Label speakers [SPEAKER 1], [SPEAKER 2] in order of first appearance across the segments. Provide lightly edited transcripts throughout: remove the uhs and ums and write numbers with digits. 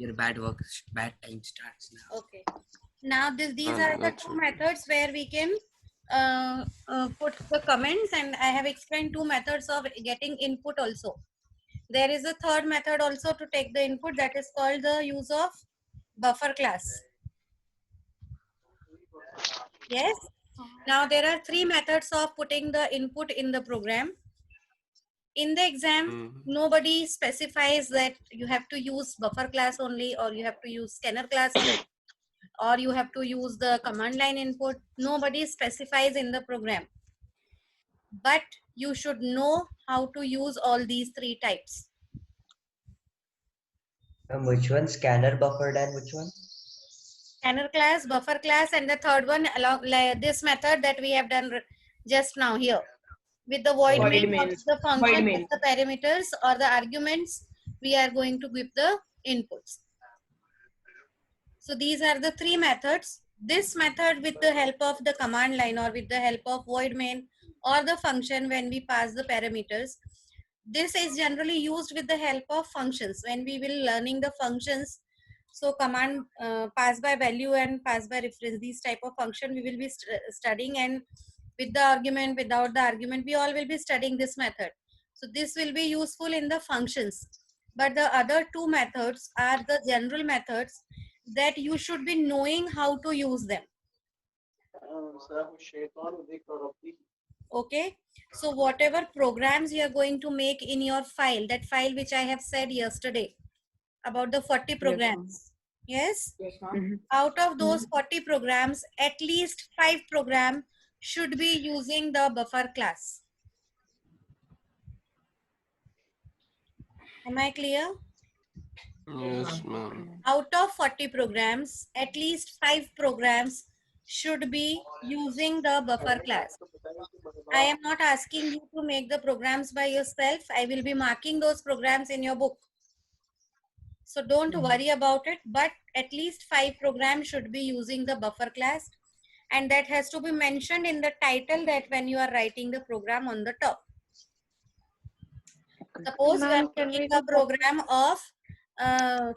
[SPEAKER 1] Your bad time starts now.
[SPEAKER 2] Okay. Now these are the two methods where we can put the comments, and I have explained two methods of getting input also. There is a third method also to take the input, that is called the use of buffer class. Yes. Now there are three methods of putting the input in the program. In the exam, nobody specifies that you have to use buffer class only, or you have to use scanner class only, or you have to use the command line input. Nobody specifies in the program. But you should know how to use all these three types.
[SPEAKER 3] Which one? Scanner, buffered, and which one?
[SPEAKER 2] Scanner class, buffer class, and the third one along this method that we have done just now here. With the void main of the function of the parameters or the arguments, we are going to give the inputs. So these are the three methods. This method with the help of the command line or with the help of void main or the function when we pass the parameters. This is generally used with the help of functions when we will learning the functions. So command pass by value and pass by reference, these type of function we will be studying, and with the argument, without the argument, we all will be studying this method. So this will be useful in the functions. But the other two methods are the general methods that you should be knowing how to use them. Okay, so whatever programs you are going to make in your file, that file which I have said yesterday about the 40 programs, yes, out of those 40 programs, at least 5 programs should be using the buffer class. Am I clear?
[SPEAKER 4] Yes, ma'am.
[SPEAKER 2] Out of 40 programs, at least 5 programs should be using the buffer class. I am not asking you to make the programs by yourself. I will be marking those programs in your book. So don't worry about it, but at least 5 programs should be using the buffer class, and that has to be mentioned in the title that when you are writing the program on the top. Suppose you are making a program of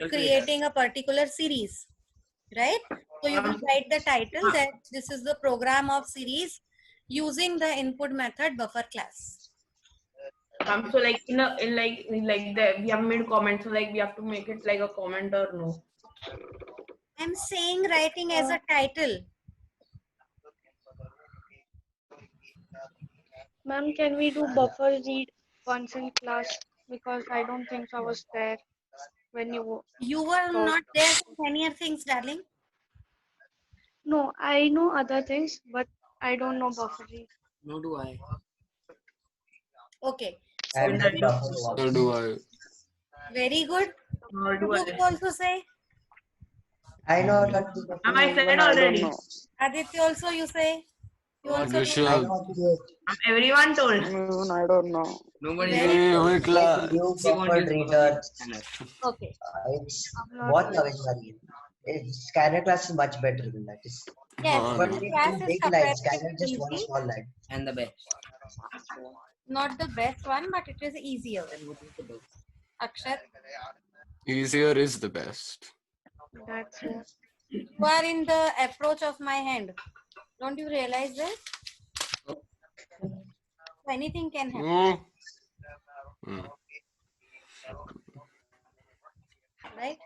[SPEAKER 2] creating a particular series, right? So you will write the title that this is the program of series using the input method buffer class.
[SPEAKER 5] So like in the we have made comments, so like we have to make it like a comment or no?
[SPEAKER 2] I'm saying writing as a title.
[SPEAKER 6] Ma'am, can we do buffer read once in class? Because I don't think I was there when you were.
[SPEAKER 2] You were not there for many things, darling.
[SPEAKER 6] No, I know other things, but I don't know buffer read.
[SPEAKER 1] No do I.
[SPEAKER 2] Okay.
[SPEAKER 3] And the buffer
[SPEAKER 4] So
[SPEAKER 3] was.
[SPEAKER 4] do I.
[SPEAKER 2] Very good.
[SPEAKER 5] Or do
[SPEAKER 2] What do you also say?
[SPEAKER 3] I know that.
[SPEAKER 5] I said
[SPEAKER 7] I don't
[SPEAKER 5] already.
[SPEAKER 7] know.
[SPEAKER 2] Aditya also you say? You also
[SPEAKER 4] Yes,
[SPEAKER 2] know?
[SPEAKER 3] I
[SPEAKER 4] sure.
[SPEAKER 3] know how to do it.
[SPEAKER 5] Everyone told.
[SPEAKER 7] Even I don't know.
[SPEAKER 1] Nobody
[SPEAKER 2] Very
[SPEAKER 4] Hey,
[SPEAKER 2] good.
[SPEAKER 4] wait,
[SPEAKER 3] Like
[SPEAKER 4] class.
[SPEAKER 3] new
[SPEAKER 1] She won't
[SPEAKER 3] buffer
[SPEAKER 1] use
[SPEAKER 3] reader.
[SPEAKER 1] scanner.
[SPEAKER 2] Okay.
[SPEAKER 3] It's what scanner class is much better than that. It's,
[SPEAKER 2] Yes,
[SPEAKER 3] but
[SPEAKER 2] the
[SPEAKER 3] we
[SPEAKER 2] class
[SPEAKER 3] two
[SPEAKER 2] is
[SPEAKER 3] big lines. Scanner
[SPEAKER 2] comparatively
[SPEAKER 3] just one
[SPEAKER 2] easy.
[SPEAKER 3] small line.
[SPEAKER 1] And the best.
[SPEAKER 2] Not the best one, but it is easier.
[SPEAKER 1] Then what is the best?
[SPEAKER 2] Akshat,
[SPEAKER 4] Easier is the best.
[SPEAKER 6] That's it.
[SPEAKER 2] you are in the approach of my hand. Don't you realize that? So anything can happen, right?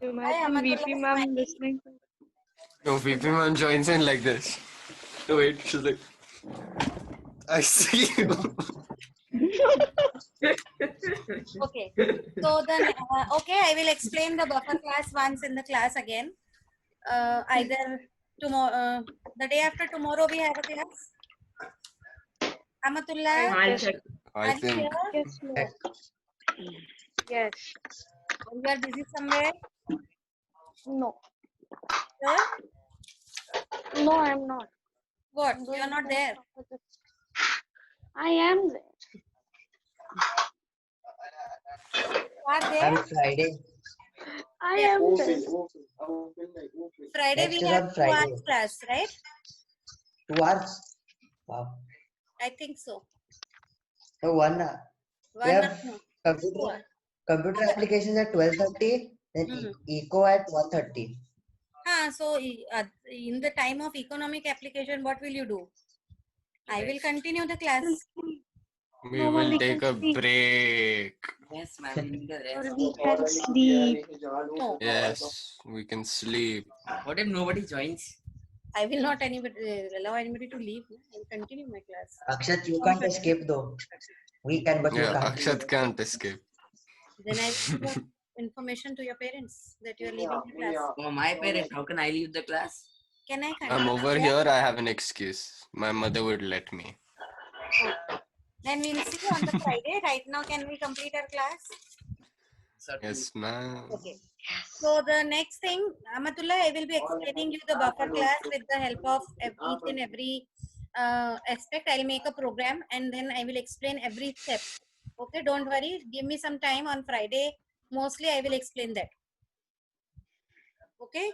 [SPEAKER 6] You
[SPEAKER 2] Hi,
[SPEAKER 6] imagine
[SPEAKER 2] Amatullah
[SPEAKER 6] VP ma'am
[SPEAKER 2] smiling.
[SPEAKER 6] listening to.
[SPEAKER 4] No, VP man joins in like this. So wait, she's like, I see you.
[SPEAKER 2] Okay. So then, okay, I will explain the buffer class once in the class again. Either tomorrow, the day after tomorrow, we have a class. Amatullah,
[SPEAKER 5] I'll check.
[SPEAKER 4] I
[SPEAKER 2] are you
[SPEAKER 4] think.
[SPEAKER 2] here?
[SPEAKER 6] Yes, ma'am. Yes.
[SPEAKER 2] Or you are busy somewhere?
[SPEAKER 6] No.
[SPEAKER 2] Sir?
[SPEAKER 6] No, I'm not.
[SPEAKER 2] What?
[SPEAKER 6] I'm
[SPEAKER 2] You
[SPEAKER 6] doing
[SPEAKER 2] are not there.
[SPEAKER 6] I am there.
[SPEAKER 2] You are there?
[SPEAKER 3] And Friday.
[SPEAKER 6] I
[SPEAKER 2] Yeah.
[SPEAKER 6] am there.
[SPEAKER 2] Friday
[SPEAKER 3] Next
[SPEAKER 2] we
[SPEAKER 3] is
[SPEAKER 2] have
[SPEAKER 3] on
[SPEAKER 2] 2
[SPEAKER 3] Friday.
[SPEAKER 2] hours class, right?
[SPEAKER 3] 2 hours. Wow.
[SPEAKER 2] I think so.
[SPEAKER 3] So 1 hour. We
[SPEAKER 2] 1 hour,
[SPEAKER 3] have
[SPEAKER 2] no. 2
[SPEAKER 3] computer.
[SPEAKER 2] hours.
[SPEAKER 3] Computer applications at 12:30, then eco at 1:30.
[SPEAKER 2] So in the time of economic application, what will you do? I will continue the class.
[SPEAKER 4] We
[SPEAKER 6] No,
[SPEAKER 4] will
[SPEAKER 6] we
[SPEAKER 4] take a
[SPEAKER 6] can sleep.
[SPEAKER 4] break.
[SPEAKER 1] Yes, ma'am. We need a
[SPEAKER 6] Or
[SPEAKER 1] rest.
[SPEAKER 6] we can sleep.
[SPEAKER 2] No,
[SPEAKER 4] Yes, we can sleep.
[SPEAKER 1] What if nobody joins?
[SPEAKER 2] I will not allow anybody to leave. I will continue my class.
[SPEAKER 3] Akshat, you can't escape though. We can, but you
[SPEAKER 4] Yeah,
[SPEAKER 3] can't.
[SPEAKER 4] Akshat can't escape.
[SPEAKER 2] Then I will give information to your parents that you are leaving the class.
[SPEAKER 1] Oh, my parents. How can I leave the class?
[SPEAKER 2] Can I
[SPEAKER 4] I'm
[SPEAKER 2] continue?
[SPEAKER 4] over here. I have an excuse. My mother would let me.
[SPEAKER 2] Then we'll see you on the Friday. Right now, can we complete our class?
[SPEAKER 1] Certainly.
[SPEAKER 4] Yes, ma'am.
[SPEAKER 2] Okay. So the next thing, Amatullah, I will be explaining you the buffer class with the help of each and every aspect. I'll make a program and then I will explain every step. Okay, don't worry. Give me some time on Friday. Mostly I will explain that. Okay.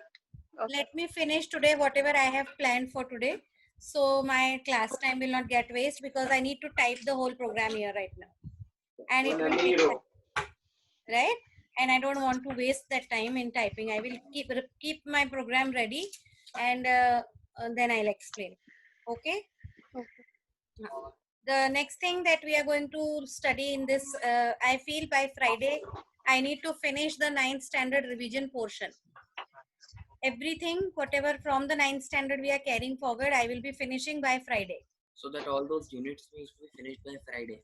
[SPEAKER 2] Let me finish today whatever I have planned for today. So my class time will not get waste because I need to type the whole program here right now. And it will take time, right? And I don't want to waste that time in typing. I will keep my program ready and then I'll explain. Okay? The next thing that we are going to study in this, I feel by Friday, I need to finish the 9th standard revision portion. Everything, whatever from the 9th standard we are carrying forward, I will be finishing by Friday.
[SPEAKER 1] So that all those units will be finished by Friday.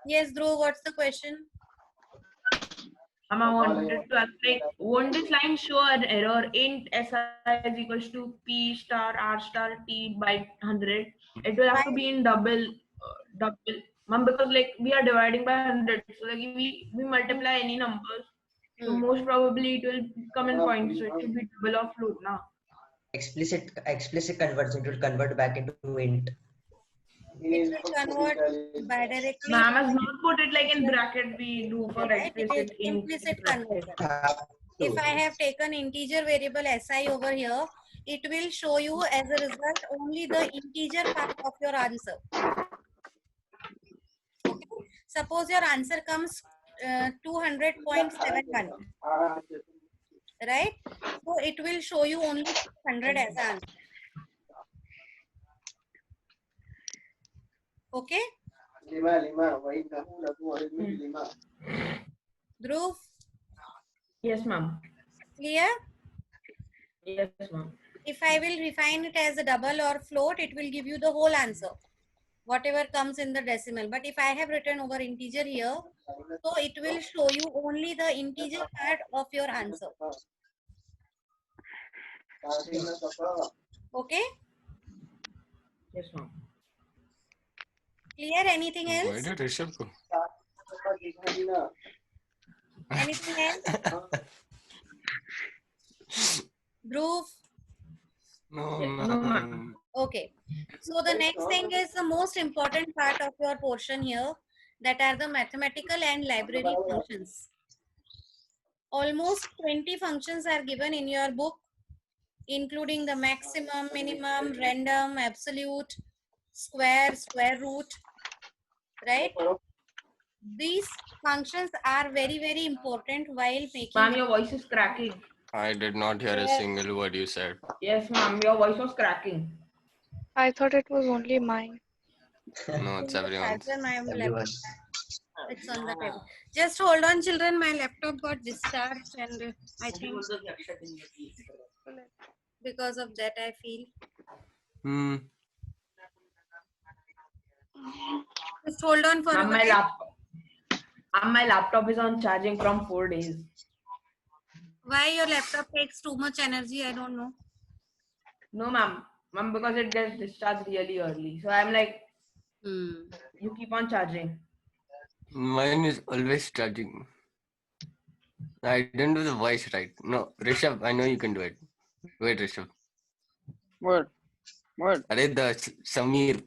[SPEAKER 2] Yes, Dhruv, what's the question?
[SPEAKER 5] I wanted to ask, like, won't this line show an error? Int SI is equals to P star R star T by 100. It will have to be in double. Ma'am, because like we are dividing by 100. So like if we multiply any numbers, so most probably it will come in points. So it should be double of float now.
[SPEAKER 3] Explicit conversion, it will convert back into int.
[SPEAKER 2] It will convert bidirectly.
[SPEAKER 5] Ma'am has not put it like in bracket. We do for
[SPEAKER 2] Right? It is
[SPEAKER 5] explicit
[SPEAKER 2] implicit conversion.
[SPEAKER 3] Have
[SPEAKER 2] If
[SPEAKER 3] to.
[SPEAKER 2] I have taken integer variable SI over here, it will show you as a result only the integer part of your answer. Okay. Suppose your answer comes 200.71, right? So it will show you only 600 as an answer. Okay, Dhruv,
[SPEAKER 5] Yes, ma'am.
[SPEAKER 2] clear?
[SPEAKER 5] Yes, ma'am.
[SPEAKER 2] If I will refine it as a double or float, it will give you the whole answer, whatever comes in the decimal. But if I have written over integer here, so it will show you only the integer part of your answer. Okay,
[SPEAKER 5] Yes, ma'am.
[SPEAKER 2] clear? Anything
[SPEAKER 4] Where
[SPEAKER 2] else?
[SPEAKER 4] did Rishabh go?
[SPEAKER 2] Anything else? Dhruv?
[SPEAKER 4] No,
[SPEAKER 5] Yeah, no,
[SPEAKER 4] ma'am.
[SPEAKER 5] ma'am.
[SPEAKER 2] Okay. So the next thing is the most important part of your portion here, that are the mathematical and library functions. Almost 20 functions are given in your book, including the maximum, minimum, random, absolute, square, square root, right? These functions are very, very important while making.
[SPEAKER 5] Ma'am, your voice is cracking.
[SPEAKER 4] I did not hear a single word you said.
[SPEAKER 5] Yes, ma'am, your voice was cracking.
[SPEAKER 6] I thought it was only mine.
[SPEAKER 4] No, it's everyone's.
[SPEAKER 3] Everyone.
[SPEAKER 2] It's on the table. Just hold on, children. My laptop got discharged, and I think because of that, I feel. Just hold on for a
[SPEAKER 5] Ma'am,
[SPEAKER 2] while.
[SPEAKER 5] my laptop is on charging from 4 days.
[SPEAKER 2] Why your laptop takes too much energy? I don't know.
[SPEAKER 5] No, ma'am. Ma'am, because it gets discharged really early. So I'm like, you keep on charging.
[SPEAKER 4] Mine is always charging. I didn't do the voice right. No, Rishabh, I know you can do it. Wait, Rishabh.
[SPEAKER 7] What?
[SPEAKER 4] Arey, the Samir.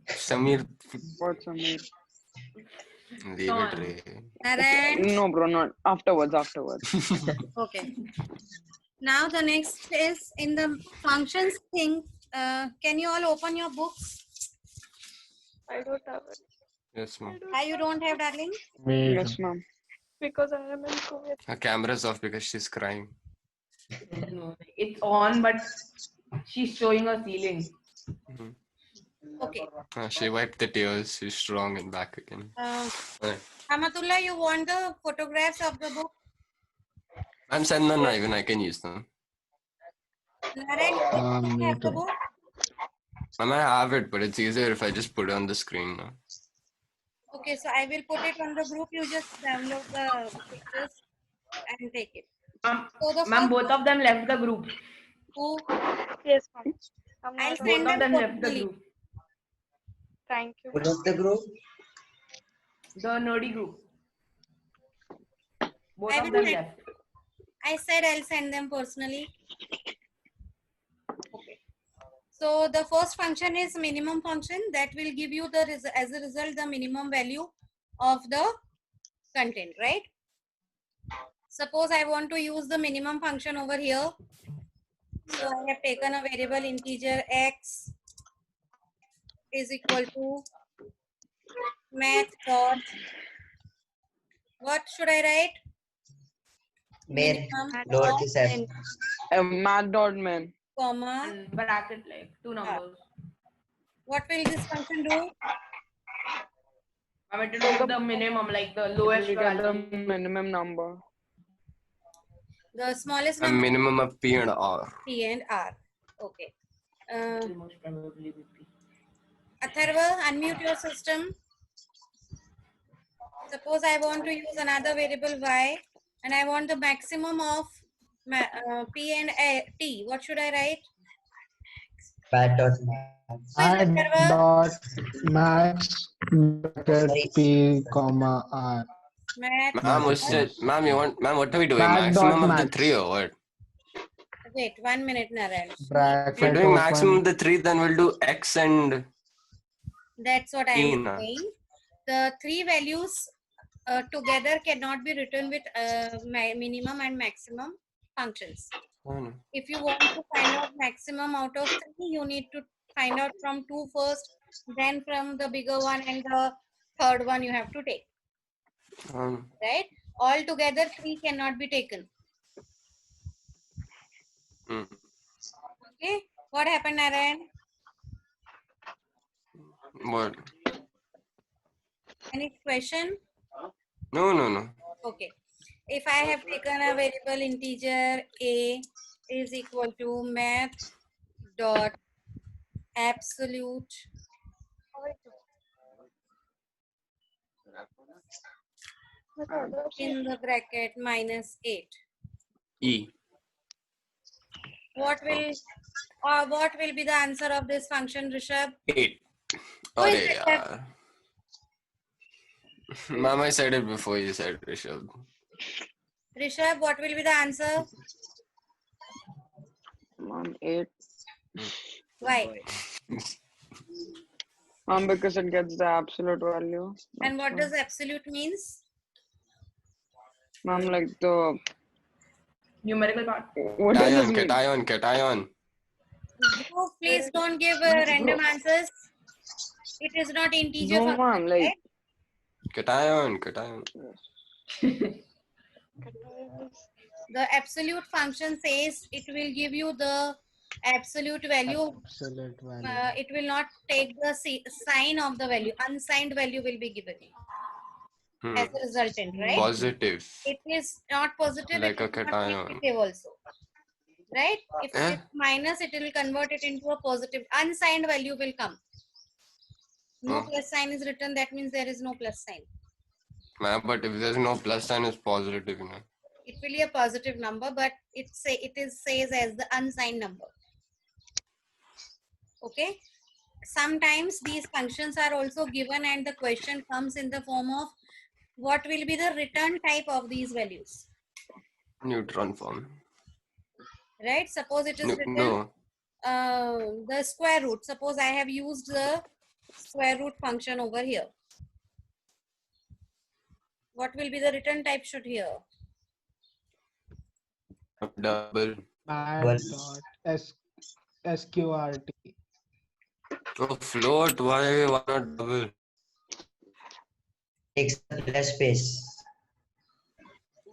[SPEAKER 4] Samir.
[SPEAKER 7] What's Samir?
[SPEAKER 4] Leave
[SPEAKER 5] Come
[SPEAKER 4] it,
[SPEAKER 5] on.
[SPEAKER 4] Ray.
[SPEAKER 2] Naren.
[SPEAKER 7] No, bro, not afterwards.
[SPEAKER 2] Okay. Now the next is in the functions thing. Can you all open your books?
[SPEAKER 6] I don't have it.
[SPEAKER 4] Yes, ma'am.
[SPEAKER 2] Why you don't have, darling?
[SPEAKER 8] Me
[SPEAKER 7] Yes,
[SPEAKER 8] too.
[SPEAKER 7] ma'am.
[SPEAKER 6] Because I am in Kuwait.
[SPEAKER 4] Her camera's off because she's crying.
[SPEAKER 5] No, it's on, but she's showing a ceiling.
[SPEAKER 4] Mhm.
[SPEAKER 2] Okay.
[SPEAKER 4] She wiped the tears. She's strong and back again. Alright.
[SPEAKER 2] Amatullah, you want the photographs of the book?
[SPEAKER 4] Ma'am, send them. Even I can use them.
[SPEAKER 2] Naren, you
[SPEAKER 8] Me
[SPEAKER 2] have the
[SPEAKER 8] too.
[SPEAKER 2] book?
[SPEAKER 4] Ma'am, I have it, but it's easier if I just put it on the screen now.
[SPEAKER 2] Okay, so I will put it on the group. You just download the pictures and take it. So the
[SPEAKER 5] Ma'am,
[SPEAKER 2] first
[SPEAKER 5] both of them left the group.
[SPEAKER 2] who
[SPEAKER 6] Yes, ma'am. I'm
[SPEAKER 2] I'll
[SPEAKER 6] not
[SPEAKER 2] send
[SPEAKER 5] Both of
[SPEAKER 2] them
[SPEAKER 5] them left the
[SPEAKER 2] personally.
[SPEAKER 5] group.
[SPEAKER 6] Thank you.
[SPEAKER 3] Who left the group?
[SPEAKER 5] The nerdy group. Both
[SPEAKER 2] I
[SPEAKER 5] of
[SPEAKER 2] will
[SPEAKER 5] them
[SPEAKER 2] send-
[SPEAKER 5] left.
[SPEAKER 2] I said I'll send them personally. Okay. So the first function is minimum function that will give you the as a result the minimum value of the content, right? Suppose I want to use the minimum function over here. So I have taken a variable integer x is equal to math dot. What should I write?
[SPEAKER 3] Main,
[SPEAKER 2] Minimum
[SPEAKER 3] lowercase f.
[SPEAKER 7] Math.min.
[SPEAKER 2] comma.
[SPEAKER 5] And bracket like two numbers.
[SPEAKER 2] What will this function do?
[SPEAKER 5] I mean, to do the minimum, like the lowest
[SPEAKER 7] We get the
[SPEAKER 5] value.
[SPEAKER 7] minimum number.
[SPEAKER 2] The smallest
[SPEAKER 4] A
[SPEAKER 2] number
[SPEAKER 4] minimum of P and R.
[SPEAKER 2] P and R. Okay.
[SPEAKER 5] Most probably would be.
[SPEAKER 2] Atharva, unmute your system. Suppose I want to use another variable y and I want the maximum of P and T. What should I write?
[SPEAKER 3] Pat dot max.
[SPEAKER 2] Who is
[SPEAKER 8] I
[SPEAKER 2] Atharva?
[SPEAKER 8] dot max bracket P comma R.
[SPEAKER 2] Math.
[SPEAKER 4] Ma'am, what are we doing?
[SPEAKER 8] Back
[SPEAKER 4] Maximum
[SPEAKER 8] dot
[SPEAKER 4] of the
[SPEAKER 8] max.
[SPEAKER 4] 3 or what?
[SPEAKER 2] Wait, 1 minute, Naren.
[SPEAKER 4] If we're
[SPEAKER 8] Bracket
[SPEAKER 4] doing maximum
[SPEAKER 8] open.
[SPEAKER 4] of the 3, then we'll do X and
[SPEAKER 2] That's what I am
[SPEAKER 4] Tina.
[SPEAKER 2] saying. The three values together cannot be written with minimum and maximum functions. If you want to find out maximum out of 3, you need to find out from 2 first, then from the bigger one and the third one you have to take. Right? All together 3 cannot be taken. Okay? What happened, Narayan?
[SPEAKER 4] What?
[SPEAKER 2] Any question?
[SPEAKER 4] No.
[SPEAKER 2] Okay. If I have taken a variable integer a is equal to math dot absolute in the bracket minus 8.
[SPEAKER 4] E.
[SPEAKER 2] What will be the answer of this function, Rishabh?
[SPEAKER 4] 8.
[SPEAKER 2] Who is
[SPEAKER 4] Arey
[SPEAKER 2] Rishabh?
[SPEAKER 4] yaar. Ma'am, I said it before you said Rishabh.
[SPEAKER 2] Rishabh, what will be the answer?
[SPEAKER 7] Mom, 8.
[SPEAKER 2] Why?
[SPEAKER 7] Mom, because it gets the absolute value.
[SPEAKER 2] And what does absolute means?
[SPEAKER 7] Mom, like the
[SPEAKER 5] Numerical part.
[SPEAKER 7] what does this mean?
[SPEAKER 4] Cation.
[SPEAKER 2] Oh, please don't give random answers. It is not integer
[SPEAKER 7] No,
[SPEAKER 2] function,
[SPEAKER 7] mom, like
[SPEAKER 2] right?
[SPEAKER 4] Cation.
[SPEAKER 2] The absolute function says it will give you the absolute value.
[SPEAKER 8] Absolute value.
[SPEAKER 2] It will not take the sign of the value. Unsigned value will be given as a resultant, right?
[SPEAKER 4] Positive.
[SPEAKER 2] It is not positive.
[SPEAKER 4] Like
[SPEAKER 2] it
[SPEAKER 4] a
[SPEAKER 2] is not
[SPEAKER 4] cation.
[SPEAKER 2] negative also. Right? If it is minus, it will convert it into a positive. Unsigned value will come. No plus sign is written. That means there is no plus sign.
[SPEAKER 4] Ma'am, but if there's no plus sign, it's positive, you know.
[SPEAKER 2] It will be a positive number, but it says as the unsigned number. Okay. Sometimes these functions are also given, and the question comes in the form of what will be the return type of these values.
[SPEAKER 4] Neutron form.
[SPEAKER 2] Right? Suppose it is written
[SPEAKER 4] No.
[SPEAKER 2] the square root. Suppose I have used the square root function over here. What will be the return type should here?
[SPEAKER 4] Double.
[SPEAKER 8] Math dot sqrt.
[SPEAKER 4] Oh, float. Why not double?
[SPEAKER 3] takes up less space.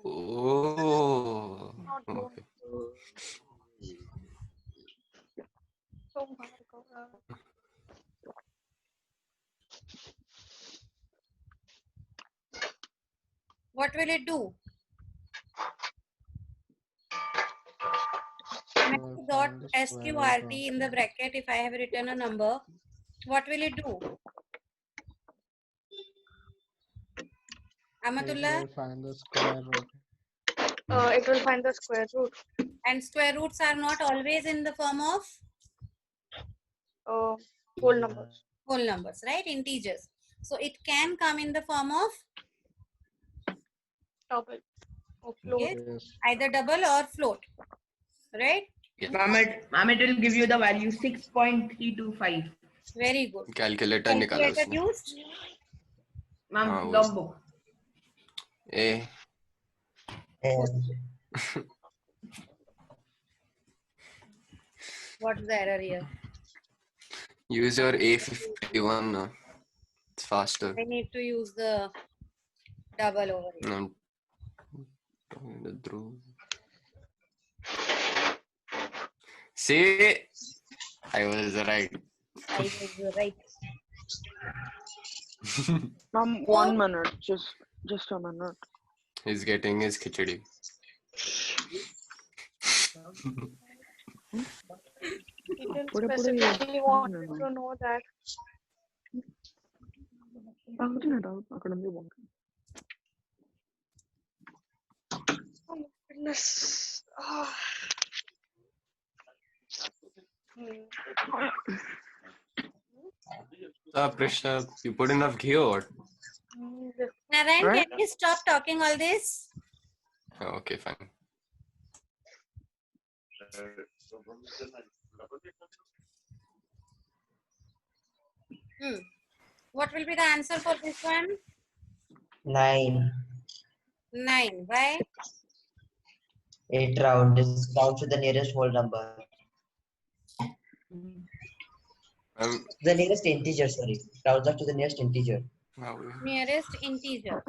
[SPEAKER 4] Oh.
[SPEAKER 6] Not going
[SPEAKER 4] Okay.
[SPEAKER 6] so Bhargav.
[SPEAKER 2] What will it do? Dot
[SPEAKER 8] Find the square root
[SPEAKER 2] sqrt
[SPEAKER 8] of
[SPEAKER 2] in the bracket, if I have written a number, what will it do?
[SPEAKER 8] it
[SPEAKER 2] Amatullah?
[SPEAKER 8] will find the square root.
[SPEAKER 6] It will find the square root.
[SPEAKER 2] And square roots are not always in the form of
[SPEAKER 6] Whole numbers.
[SPEAKER 2] whole numbers, right? Integers. So it can come in the form of
[SPEAKER 6] Double. Or float.
[SPEAKER 2] yes,
[SPEAKER 8] Yes.
[SPEAKER 2] either double or float, right?
[SPEAKER 5] Ma'am, it will give you the value 6.325.
[SPEAKER 2] Very good.
[SPEAKER 4] Calculator निकाला
[SPEAKER 2] Calculator
[SPEAKER 4] उसने.
[SPEAKER 2] used?
[SPEAKER 5] Ma'am,
[SPEAKER 4] हाँ, वो-
[SPEAKER 5] logbook.
[SPEAKER 4] A.
[SPEAKER 3] And
[SPEAKER 2] What's the error here?
[SPEAKER 4] Use your A51 now. It's faster.
[SPEAKER 2] I need to use the double over here.
[SPEAKER 4] I'm talking to Dhruv. See, I was right.
[SPEAKER 2] I was right.
[SPEAKER 7] Ma'am, 1 minute. Just a minute.
[SPEAKER 4] He's getting his khichdi.
[SPEAKER 6] He didn't
[SPEAKER 7] Put it-
[SPEAKER 6] specifically wanted to know that.
[SPEAKER 7] అక్కడ ఉంది one.
[SPEAKER 6] Oh my goodness. Ah.
[SPEAKER 4] Prishna, you put enough ghee or what?
[SPEAKER 2] Narayan,
[SPEAKER 7] Right?
[SPEAKER 2] can you stop talking all this?
[SPEAKER 4] Oh, okay, fine.
[SPEAKER 2] What will be the answer for this one?
[SPEAKER 3] 9.
[SPEAKER 2] 9. Why?
[SPEAKER 3] 8 round is round to the nearest whole number. The nearest integer, sorry. Rounds up to the nearest integer.
[SPEAKER 2] Nearest integer.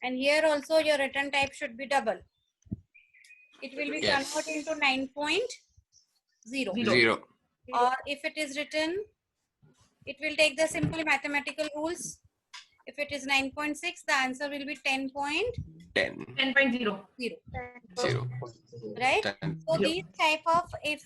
[SPEAKER 2] And here also your return type should be double. It will be
[SPEAKER 4] Yes.
[SPEAKER 2] converted into 9.0.
[SPEAKER 4] 0.
[SPEAKER 2] Or if it is written, it will take the simple mathematical rules. If it is 9.6, the answer will be 10.0.
[SPEAKER 4] 10.
[SPEAKER 5] 10.0.
[SPEAKER 4] 0.
[SPEAKER 2] Right?
[SPEAKER 4] 10.
[SPEAKER 2] So these type of, if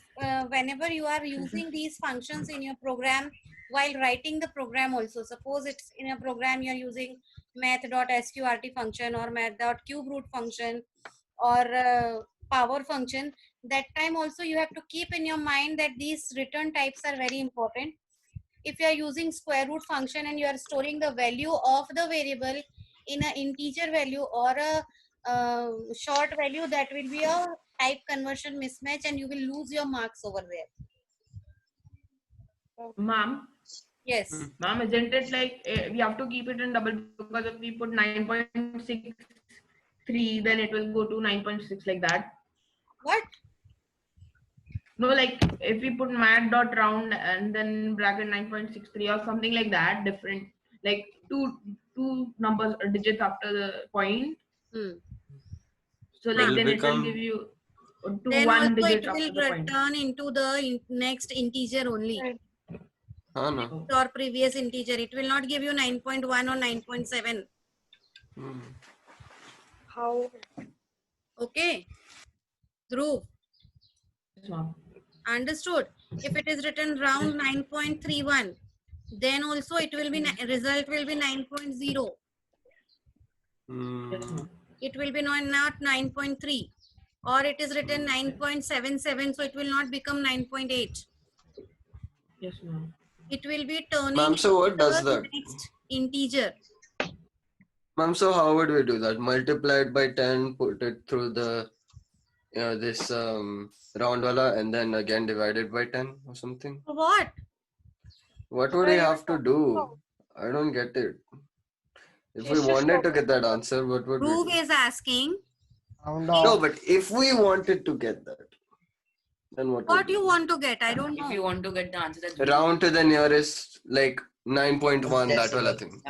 [SPEAKER 2] whenever you are using these functions in your program, while writing the program also, suppose it's in a program you are using math.sqrt function or math.cuberoot function or power function, that time also you have to keep in your mind that these return types are very important. If you are using square root function and you are storing the value of the variable in an integer value or a short value, that will be a type conversion mismatch and you will lose your marks over there.
[SPEAKER 5] Ma'am,
[SPEAKER 2] Yes.
[SPEAKER 5] ma'am, isn't it like we have to keep it in double, because if we put 9.63, then it will go to 9.6 like that.
[SPEAKER 2] What?
[SPEAKER 5] No, like if we put mat.round and then bracket 9.63 or something like that, different, like two numbers or digits after the point. So like
[SPEAKER 4] Will
[SPEAKER 5] then it will
[SPEAKER 4] become-
[SPEAKER 5] give you
[SPEAKER 2] Then
[SPEAKER 5] one
[SPEAKER 2] also
[SPEAKER 5] digit
[SPEAKER 2] it
[SPEAKER 5] after
[SPEAKER 2] will
[SPEAKER 5] the point.
[SPEAKER 2] return into the next integer only.
[SPEAKER 4] Huh, no.
[SPEAKER 2] Or previous integer. It will not give you 9.1 or 9.7.
[SPEAKER 6] How?
[SPEAKER 2] Okay. Dhruv,
[SPEAKER 5] Yes, ma'am.
[SPEAKER 2] understood? If it is written round 9.31, then also it will be, result will be 9.0.
[SPEAKER 5] Yes, ma'am.
[SPEAKER 2] It will be not 9.3. Or it is written 9.77, so it will not become 9.8.
[SPEAKER 5] Yes, ma'am.
[SPEAKER 2] It will be turning
[SPEAKER 4] Ma'am, so what does
[SPEAKER 2] the
[SPEAKER 4] that?
[SPEAKER 2] next integer.
[SPEAKER 4] Ma'am, so how would we do that? Multiply it by 10, put it through the this round wala, and then again divide it by 10 or something?
[SPEAKER 2] So what?
[SPEAKER 4] What would we have to do? I don't get it. If we
[SPEAKER 6] It's just
[SPEAKER 4] wanted to
[SPEAKER 6] copy
[SPEAKER 4] get that
[SPEAKER 6] number.
[SPEAKER 4] answer, what would we
[SPEAKER 2] Dhruv
[SPEAKER 4] do?
[SPEAKER 2] is asking,
[SPEAKER 8] Round
[SPEAKER 4] No,
[SPEAKER 8] off.
[SPEAKER 4] but if we wanted to get that, then what?
[SPEAKER 2] what
[SPEAKER 4] would
[SPEAKER 2] you
[SPEAKER 4] we
[SPEAKER 2] want to get? I don't
[SPEAKER 1] If you
[SPEAKER 2] know.
[SPEAKER 1] want to get the answer, that's
[SPEAKER 4] do? Round to the nearest, like 9.1, that wala thing.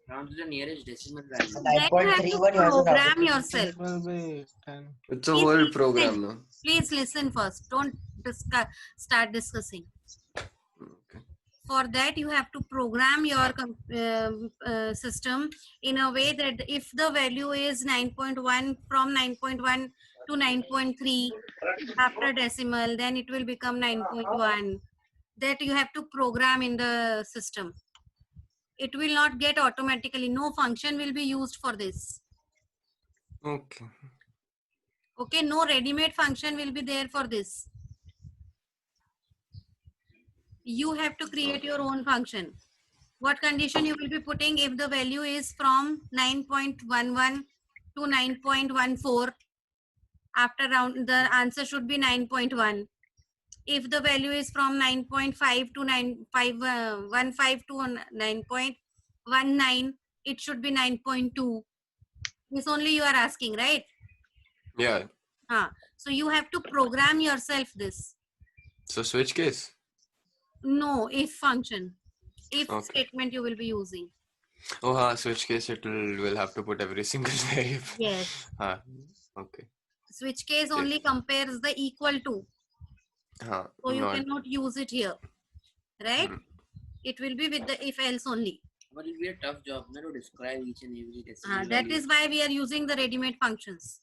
[SPEAKER 1] Round to the nearest decimal value.
[SPEAKER 3] So
[SPEAKER 2] Then you have
[SPEAKER 3] 9.31
[SPEAKER 2] to
[SPEAKER 3] you have to round
[SPEAKER 2] program
[SPEAKER 3] it.
[SPEAKER 2] yourself.
[SPEAKER 8] It will be 10.
[SPEAKER 4] It's a
[SPEAKER 2] Please
[SPEAKER 4] whole
[SPEAKER 2] listen.
[SPEAKER 4] program, no?
[SPEAKER 2] Please listen first. Don't start discussing.
[SPEAKER 4] Okay.
[SPEAKER 2] For that, you have to program your system in a way that if the value is 9.1, from 9.1 to 9.3 after decimal, then it will become 9.1. That you have to program in the system. It will not get automatically. No function will be used for this.
[SPEAKER 4] Okay.
[SPEAKER 2] Okay, no ready-made function will be there for this. You have to create your own function. What condition you will be putting if the value is from 9.11 to 9.14? After round, the answer should be 9.1. If the value is from 9.5 to 9.15 to 9.19, it should be 9.2. This only you are asking, right?
[SPEAKER 4] Yeah.
[SPEAKER 2] So you have to program yourself this.
[SPEAKER 4] So switch case.
[SPEAKER 2] No, if function. If
[SPEAKER 4] Okay.
[SPEAKER 2] statement you will be using.
[SPEAKER 4] Oh, switch case will have to put every single variable.
[SPEAKER 2] Yes.
[SPEAKER 4] Okay.
[SPEAKER 2] Switch case only compares the equal to. So you cannot use it here. Right? It will be with the if else only.
[SPEAKER 1] But it will be a tough job to describe each and every decimal
[SPEAKER 2] That
[SPEAKER 1] value.
[SPEAKER 2] is why we are using the ready-made functions.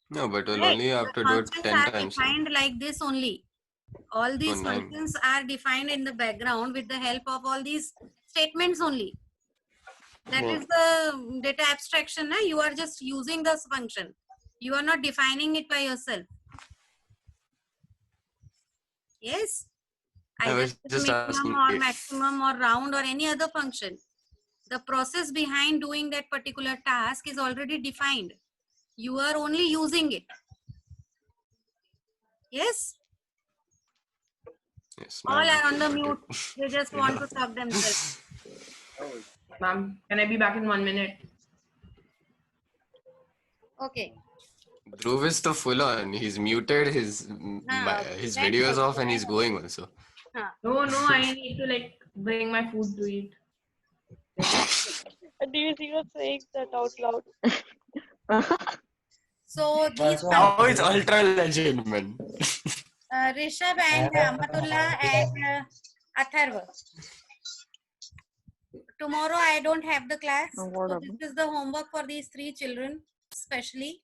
[SPEAKER 4] No, but we'll
[SPEAKER 2] Right?
[SPEAKER 4] only have to do it
[SPEAKER 2] Functions
[SPEAKER 4] 10
[SPEAKER 2] are
[SPEAKER 4] times.
[SPEAKER 2] defined like this only. All these
[SPEAKER 4] 9.
[SPEAKER 2] functions are defined in the background with the help of all these statements only. That is the data abstraction. You are just using this function. You are not defining it by yourself. Yes?
[SPEAKER 4] I
[SPEAKER 2] Either
[SPEAKER 4] was just
[SPEAKER 2] minimum
[SPEAKER 4] asking
[SPEAKER 2] or
[SPEAKER 4] if-
[SPEAKER 2] maximum or round or any other function. The process behind doing that particular task is already defined. You are only using it. Yes?
[SPEAKER 4] Yes,
[SPEAKER 2] All
[SPEAKER 4] ma'am,
[SPEAKER 2] are on the
[SPEAKER 4] got
[SPEAKER 2] mute.
[SPEAKER 4] it.
[SPEAKER 2] They just want to talk themselves.
[SPEAKER 5] Ma'am, can I be back in 1 minute?
[SPEAKER 2] Okay.
[SPEAKER 4] Dhruv is the full on. He's muted his
[SPEAKER 2] Okay. Then
[SPEAKER 4] videos off and he's going also.
[SPEAKER 5] No, I need to like bring my food to eat.
[SPEAKER 6] Do you see us saying that out loud?
[SPEAKER 2] So these
[SPEAKER 4] Now it's ultra legend, man.
[SPEAKER 2] Rishabh and Amatullah and Atharva. Tomorrow I don't have the class. So this is the homework for these 3 children especially.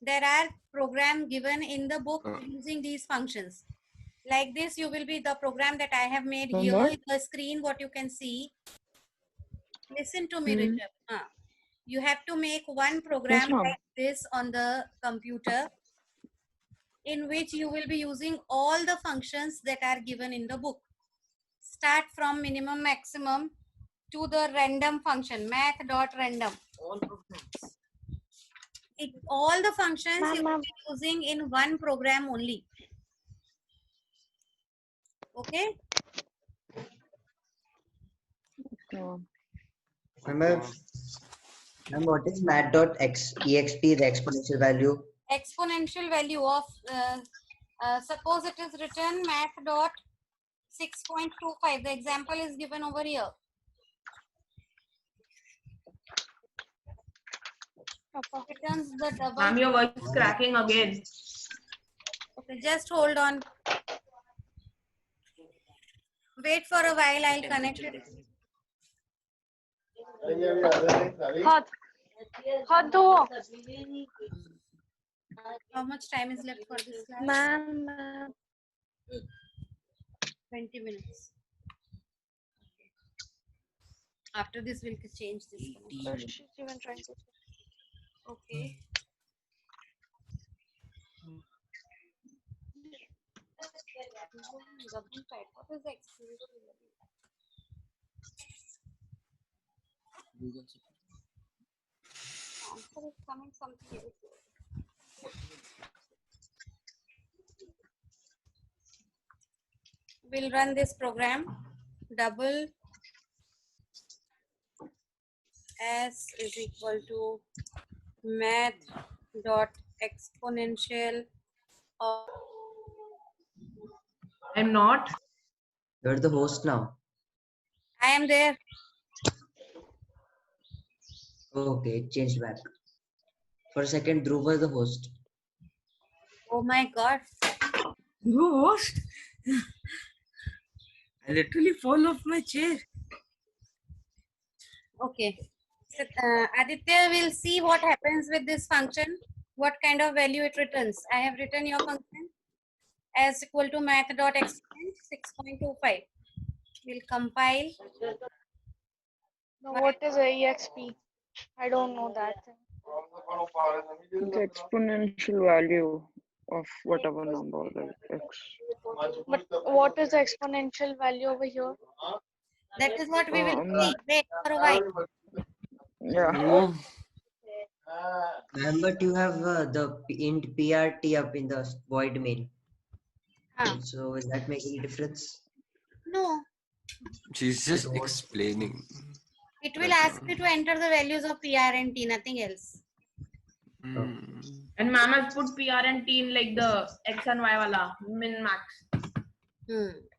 [SPEAKER 2] There are programs given in the book using these functions. Like this, you will be the program that I have made here in the screen, what you can see. Listen to me, Rishabh. You have to make one program like this on the computer in which you will be using all the functions that are given in the book. Start from minimum, maximum to the random function, math.random.
[SPEAKER 1] All programs.
[SPEAKER 2] All the functions you will be using in one program only. Okay?
[SPEAKER 3] Remember, what is mat.exp, the exponential value?
[SPEAKER 2] Exponential value of, suppose it is written math.6.25. The example is given over here. Returns the double.
[SPEAKER 5] Ma'am, your voice is cracking again.
[SPEAKER 2] Okay, just hold on. Wait for a while, I'll connect it.
[SPEAKER 6] हाथ धो.
[SPEAKER 2] How much time is left for this class?
[SPEAKER 6] Ma'am,
[SPEAKER 2] 20 minutes. After this, we'll change this.
[SPEAKER 6] she's even trying to.
[SPEAKER 2] Okay. What is the exponential value? Answer is coming something else. We'll run this program. Double S is equal to math.exponential of.
[SPEAKER 5] I'm not.
[SPEAKER 3] You're the host now.
[SPEAKER 2] I am there.
[SPEAKER 3] Okay, it changed back. For a second, Dhruv was the host.
[SPEAKER 2] Oh my God.
[SPEAKER 1] You host? I literally fall off my chair.
[SPEAKER 2] Okay. So, Aditya will see what happens with this function. What kind of value it returns. I have written your function as equal to math.exponent 6.25. We'll compile.
[SPEAKER 6] Now, what is AEXP? I don't know that thing.
[SPEAKER 7] The exponential value of whatever number, like x.
[SPEAKER 6] But what is the exponential value over here?
[SPEAKER 2] That is what we will
[SPEAKER 7] Um,
[SPEAKER 2] see. Wait for a while.
[SPEAKER 7] Yeah.
[SPEAKER 4] Mm.
[SPEAKER 3] Ma'am, but you have the int PRT up in the void main.
[SPEAKER 2] Ah,
[SPEAKER 3] So does that make any difference?
[SPEAKER 2] no,
[SPEAKER 4] She's just explaining.
[SPEAKER 2] it will ask you to enter the values of PR and T, nothing else.
[SPEAKER 4] Mm.
[SPEAKER 5] And ma'am has put PR and T in like the X and Y wala, min max.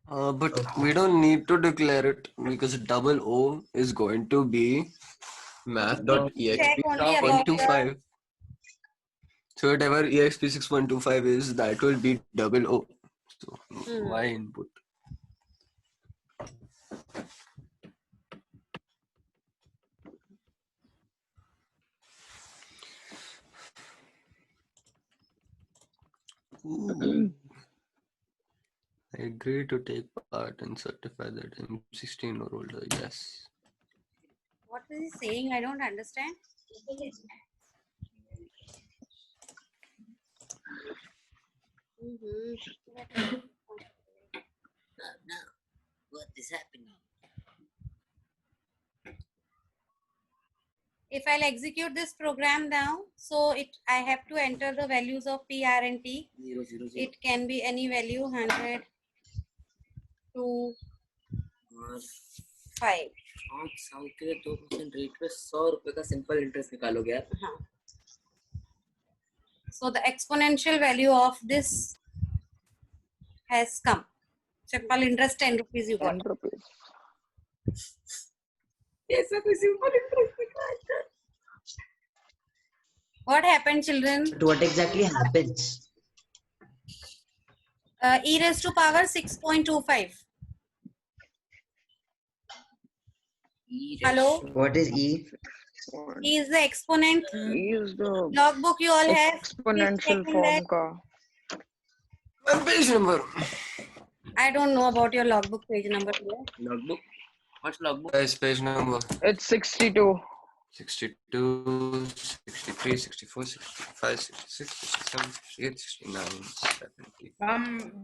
[SPEAKER 4] But we don't need to declare it because double O is going to be math.exp
[SPEAKER 2] Check only about the
[SPEAKER 4] 6.25. So whatever exp 6.25 is, that will be double O. So why input? Ooh. I agree to take part and certify that I'm 16 or older. Yes.
[SPEAKER 2] what is he saying? I don't understand.
[SPEAKER 1] No. What is happening?
[SPEAKER 2] If I'll execute this program now, so I have to enter the values of P, R, and T.
[SPEAKER 1] 0, 0, 0.
[SPEAKER 2] It can be any value, 100, 2,
[SPEAKER 1] और
[SPEAKER 2] 5.
[SPEAKER 1] 5 साल के लिए 2% rate पे 100 रुपए का simple interest निकालोगे यार.
[SPEAKER 2] So the exponential value of this has come. Simple interest 10 rupees you got.
[SPEAKER 7] 10 rupees.
[SPEAKER 1] ऐसा कोई सिंपल इंटरेस्ट निकालता.
[SPEAKER 2] What happened, children?
[SPEAKER 3] But what exactly happens?
[SPEAKER 2] E raised to power 6.25. Hello?
[SPEAKER 3] What is E?
[SPEAKER 2] E is the exponent.
[SPEAKER 7] E is the
[SPEAKER 2] Logbook you all have.
[SPEAKER 7] exponential
[SPEAKER 2] Please check in
[SPEAKER 7] form
[SPEAKER 2] that.
[SPEAKER 7] ka.
[SPEAKER 4] Page number.
[SPEAKER 2] I don't know about your logbook page number here.
[SPEAKER 1] Logbook. What's logbook?
[SPEAKER 4] Guys, page number
[SPEAKER 7] It's 62.
[SPEAKER 4] 62, 63, 64, 65, 66, 67, 68, 69, 70.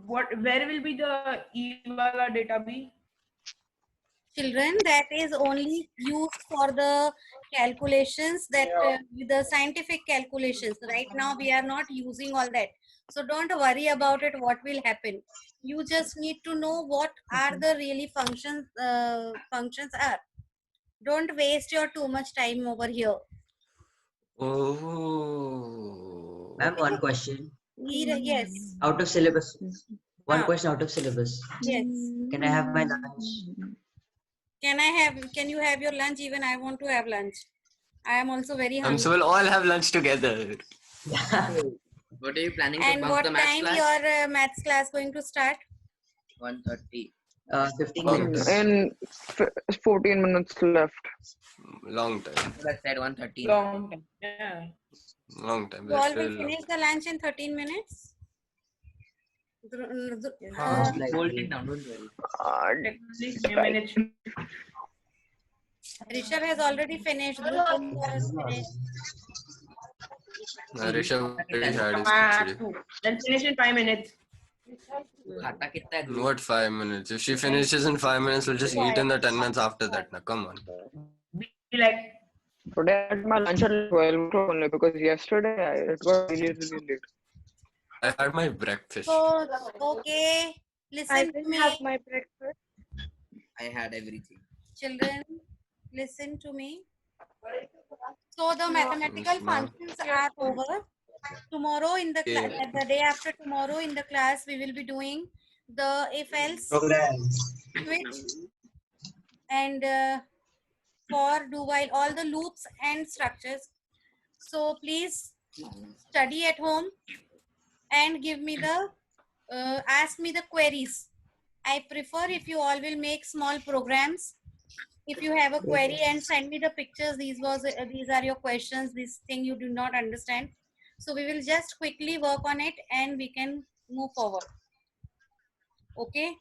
[SPEAKER 5] Where will be the E wala data be?
[SPEAKER 2] Children, that is only used for the calculations that the scientific calculations. Right now we are not using all that. So don't worry about it, what will happen. You just need to know what are the really functions are. Don't waste your too much time over here.
[SPEAKER 4] Oh.
[SPEAKER 3] Ma'am, one question.
[SPEAKER 2] Yes.
[SPEAKER 3] Out of syllabus. One
[SPEAKER 2] Ah.
[SPEAKER 3] question out of syllabus.
[SPEAKER 2] Yes.
[SPEAKER 3] Can I have my lunch?
[SPEAKER 2] Can you have your lunch? Even I want to have lunch. I am also very hungry.
[SPEAKER 4] So we'll all have lunch together.
[SPEAKER 1] What are you planning to
[SPEAKER 2] And
[SPEAKER 1] bunk
[SPEAKER 2] what
[SPEAKER 1] the maths
[SPEAKER 2] time
[SPEAKER 1] class?
[SPEAKER 2] your maths class going to start?
[SPEAKER 1] 1:30.
[SPEAKER 3] 15
[SPEAKER 4] Oh.
[SPEAKER 3] minutes.
[SPEAKER 7] In 14 minutes left.
[SPEAKER 4] Long time.
[SPEAKER 1] I said 1:30.
[SPEAKER 5] Long time. Yeah.
[SPEAKER 4] Long time.
[SPEAKER 2] You all will
[SPEAKER 4] Still
[SPEAKER 2] finish the lunch in 13 minutes?
[SPEAKER 1] Hold it down, don't worry.
[SPEAKER 5] Technically 5 minutes.
[SPEAKER 2] Rishabh has already finished. Dhruv has finished.
[SPEAKER 4] Rishabh already had his
[SPEAKER 5] Ah,
[SPEAKER 4] khichdi.
[SPEAKER 5] 2. Then finish in 5 minutes.
[SPEAKER 1] खाता कितना है?
[SPEAKER 4] What 5 minutes? If she finishes in 5 minutes, we'll just eat in the 10 minutes after that. Now, come on.
[SPEAKER 5] Be like,
[SPEAKER 7] Today I had my lunch at 12 o'clock only because yesterday it got really, really late.
[SPEAKER 4] I had my breakfast.
[SPEAKER 2] So, okay.
[SPEAKER 6] I
[SPEAKER 2] Listen to
[SPEAKER 6] didn't
[SPEAKER 2] me.
[SPEAKER 6] have my breakfast.
[SPEAKER 1] I had everything.
[SPEAKER 2] Children, listen to me. So the mathematical
[SPEAKER 4] Yes, ma'am.
[SPEAKER 2] functions are over. Tomorrow in the class,
[SPEAKER 4] Okay.
[SPEAKER 2] the day after tomorrow in the class, we will be doing the if else
[SPEAKER 3] Programs.
[SPEAKER 2] switch and for, do, while, all the loops and structures. So please study at home and give me the, ask me the queries. I prefer if you all will make small programs. If you have a query and send me the pictures, these are your questions, this thing you do not understand. So we will just quickly work on it and we can move forward. Okay.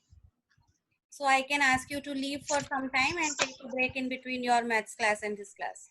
[SPEAKER 2] So I can ask you to leave for some time and take a break in between your maths class and this class.